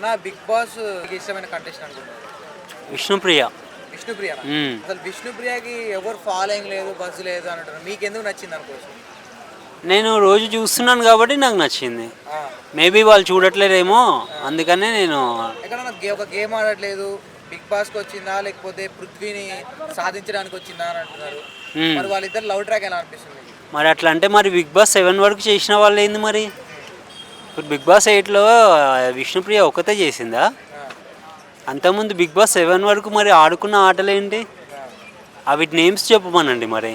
అన్న big boss ఇష్టమైన contestant అనుకుంటున్నారు విష్ణుప్రియ. విష్ణుప్రియ అసలు విష్ణుప్రియకి ఎవరు ఫాలోయింగ్ లేదు బజ్ లేదు అని అంటారు. మీకు ఎందుకు నచ్చింది అనుకోవచ్చు? నేను రోజు చూస్తున్నాను కాబట్టి నాకు నచ్చింది. మేబీ వాళ్ళు చూడట్లేదేమో అందుకనే నేను ఎక్కడన్నా ఒక గేమ్ ఆడట్లేదు బిగ్ బాస్కి వచ్చిందా లేకపోతే పృథ్వీని సాధించడానికి వచ్చిందా అని అంటున్నారు. మరి వాళ్ళిద్దరు లవ్ ట్రాక్ ఎలా అనిపిస్తుంది? మరి అట్లా అంటే మరి బిగ్ బాస్ 7 వరకు చేసిన వాళ్ళు ఏంది మరి? ఇప్పుడు బిగ్ బాస్ 8లో విష్ణుప్రియ ఒకతే చేసిందా? అంతకుముందు బిగ్ బాస్ 7 వరకు మరి ఆడుకున్న ఆటలు ఏంటి? అవి నేమ్స్ చెప్పమనండి. మరి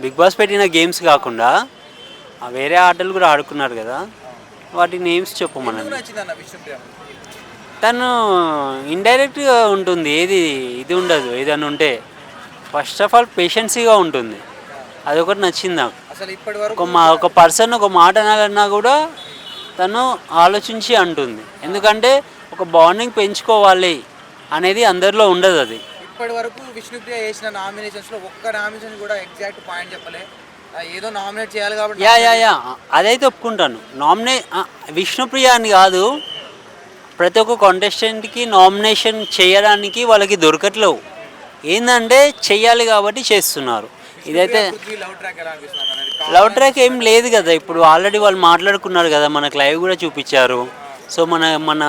బిగ్ బాస్ పెట్టిన గేమ్స్ కాకుండా వేరే ఆటలు కూడా ఆడుకున్నారు కదా, వాటి నేమ్స్ చెప్పమనండి. తను ఇండైరెక్ట్గా ఉంటుంది, ఇది ఉండదు. ఏదైనా ఉంటే ఫస్ట్ ఆఫ్ ఆల్ పేషెన్సీగా ఉంటుంది, అదొకటి నచ్చింది నాకు. ఒక పర్సన్ ఒక మాట అనాలన్నా కూడా తను ఆలోచించి అంటుంది. ఎందుకంటే ఒక బాండింగ్ పెంచుకోవాలి అనేది అందరిలో ఉండదు. అది ఇప్పటి వరకు విష్ణుప్రియ చేసిన నామినేషన్స్లో ఒక్క నామినేషన్ కూడా ఎగ్జాక్ట్ పాయింట్ చెప్పలే. ఏదో నామినేట్ చేయాలి కాబట్టి యా అదైతే ఒప్పుకుంటాను. విష్ణుప్రియ అని కాదు, ప్రతి ఒక్క కాంటెస్టెంట్కి నామినేషన్ చేయడానికి వాళ్ళకి దొరకట్లేవు. ఏంటంటే చెయ్యాలి కాబట్టి చేస్తున్నారు. ఇదైతే లవ్ ట్రాక్ ఏం లేదు కదా. ఇప్పుడు ఆల్రెడీ వాళ్ళు మాట్లాడుకున్నారు కదా, మనకు లైవ్ కూడా చూపించారు. సో మన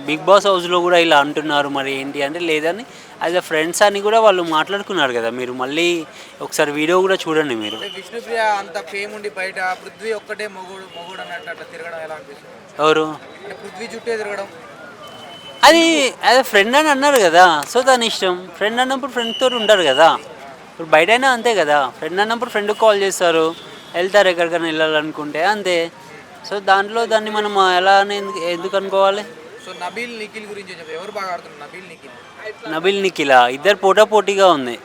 బిగ్ బాస్ హౌస్లో కూడా ఇలా అంటున్నారు. మరి ఏంటి అంటే లేదని యాజ్ అ ఫ్రెండ్స్ అని కూడా వాళ్ళు మాట్లాడుకున్నారు కదా. మీరు మళ్ళీ ఒకసారి వీడియో కూడా చూడండి. మీరు విష్ణుప్రియ అంత ఫేమ్ ఉండి బయట పృథ్వీ ఒక్కటే మొగుడు అన్నట్టు అట్లా తిరగడం ఎలా అనిపిస్తుంది? ఎవరు? పృథ్వీ చుట్టే తిరగడం అది యాజ్ అ ఫ్రెండ్ అని అన్నారు కదా. సో దాని ఇష్టం. ఫ్రెండ్ అన్నప్పుడు ఫ్రెండ్తో ఉంటారు కదా. ఇప్పుడు బయట అయినా అంతే కదా. ఫ్రెండ్ అన్నప్పుడు ఫ్రెండ్కి కాల్ చేస్తారు, వెళ్తారు ఎక్కడికైనా వెళ్ళాలనుకుంటే అంతే. సో దాంట్లో దాన్ని మనం ఎలా ఎందుకు అనుకోవాలి? సో నబీల్ నిఖిల్ గురించి ఎవరు బాగా ఆడుతున్నారు? నబీల్ నిఖిల్ ఇద్దరు పోటాపోటీగా ఉంది.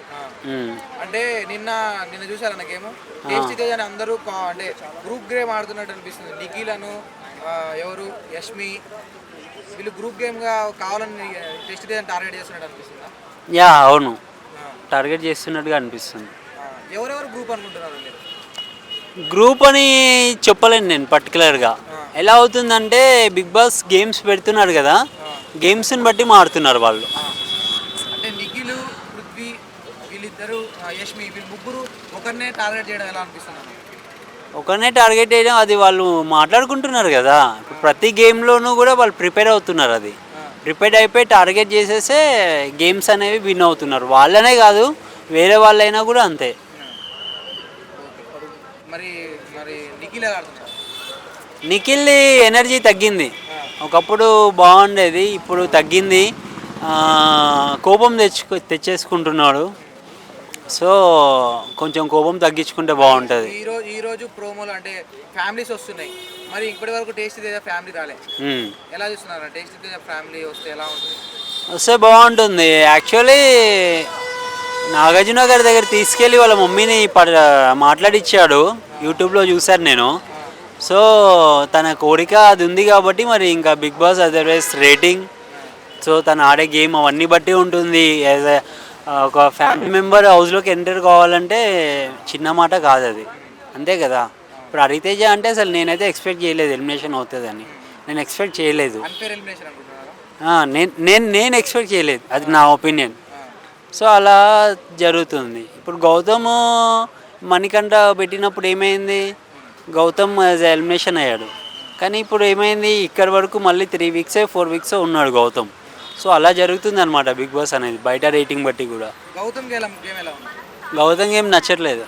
అంటే నిన్న చూసారన్న గేమ్ టేస్టీ తేజ్ అని అందరూ అంటే గ్రూప్ గేమ్ ఆడుతున్నట్టు అనిపిస్తుంది. నిఖిల్ అను ఎవరు యష్మి వీళ్ళు గ్రూప్ గేమ్గా కావాలని టేస్టీ తేజ్ టార్గెట్ చేస్తున్నట్టు అనిపిస్తుందా? యా అవును, టార్గెట్ చేస్తున్నట్టుగా అనిపిస్తుంది. ఎవరెవరు గ్రూప్ అనుకుంటున్నారు మీరు? గ్రూప్ అని చెప్పలేను నేను పర్టికులర్గా. ఎలా అవుతుందంటే బిగ్ బాస్ గేమ్స్ పెడుతున్నారు కదా, గేమ్స్ని బట్టి మారుతున్నారు వాళ్ళు. అంటే నిఖిల్ పృథ్వీ వీళ్ళిద్దరు యష్మి వీళ్ళు ముగ్గురు ఒకరినే టార్గెట్ చేయడం ఎలా అనిపిస్తున్నారు? ఒకరినే టార్గెట్ చేయడం అది వాళ్ళు మాట్లాడుకుంటున్నారు కదా. ఇప్పుడు ప్రతి గేమ్లోనూ కూడా వాళ్ళు ప్రిపేర్ అవుతున్నారు. అది ప్రిపేర్ అయిపోయి టార్గెట్ చేసేసే గేమ్స్ అనేవి విన్ అవుతున్నారు. వాళ్ళనే కాదు వేరే వాళ్ళైనా కూడా అంతే. మరి నిఖిల్ నిఖిల్ ఎనర్జీ తగ్గింది. ఒకప్పుడు బాగుండేది, ఇప్పుడు తగ్గింది. కోపం తెచ్చేసుకుంటున్నాడు. సో కొంచెం కోపం తగ్గించుకుంటే బాగుంటుంది. ఈరోజు ప్రోమోలు అంటే ఫ్యామిలీస్ వస్తున్నాయి. మరి ఇప్పటి వరకు టేస్టీ తేజ ఫ్యామిలీ రాలే. ఎలా చూస్తున్నారు? టేస్టీ తేజ ఫ్యామిలీ వస్తే ఎలా ఉంటుంది? వస్తే బాగుంటుంది. యాక్చువల్లీ నాగార్జున గారి దగ్గర తీసుకెళ్ళి వాళ్ళ మమ్మీని మాట్లాడిచ్చాడు. యూట్యూబ్లో చూశాను నేను. సో తన కోరిక అది ఉంది కాబట్టి మరి ఇంకా big boss otherwise rating, so తను ఆడే గేమ్ అవన్నీ బట్టి ఉంటుంది. యాజ్ ఒక ఫ్యామిలీ మెంబర్ హౌస్లోకి ఎంటర్ కావాలంటే చిన్న మాట కాదు అది, అంతే కదా. ఇప్పుడు హరితేజ అంటే అసలు నేనైతే ఎక్స్పెక్ట్ చేయలేదు ఎలిమినేషన్ అవుతుందని. నేను ఎక్స్పెక్ట్ చేయలేదు. నేను ఎక్స్పెక్ట్ చేయలేదు, అది నా ఒపీనియన్. సో అలా జరుగుతుంది. ఇప్పుడు గౌతమ్ మణికంఠ పెట్టినప్పుడు ఏమైంది? గౌతమ్ ఎలిమినేషన్ అయ్యాడు. కానీ ఇప్పుడు ఏమైంది? ఇక్కడ వరకు మళ్ళీ 3 వీక్స్ 4 వీక్స్ ఉన్నాడు గౌతమ్. సో అలా జరుగుతుంది అనమాట బిగ్ బాస్ అనేది, బయట రేటింగ్ బట్టి కూడా. గౌతమ్ గేమ్ నచ్చట్లేదు.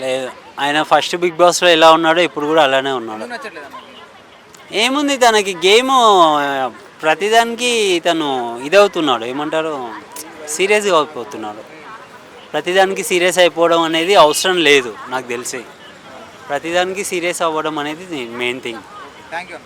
లేదు, ఆయన ఫస్ట్ బిగ్ బాస్లో ఎలా ఉన్నాడో ఇప్పుడు కూడా అలానే ఉన్నాడు. ఏముంది తనకి గేమ్ ప్రతిదానికి తను ఇదవుతున్నాడు, ఏమంటారు, సీరియస్గా అయిపోతున్నాడు. ప్రతిదానికి సీరియస్ అయిపోవడం అనేది అవసరం లేదు నాకు తెలిసి. ప్రతిదానికి సీరియస్ అవ్వడం అనేది మెయిన్ థింగ్. Thank you.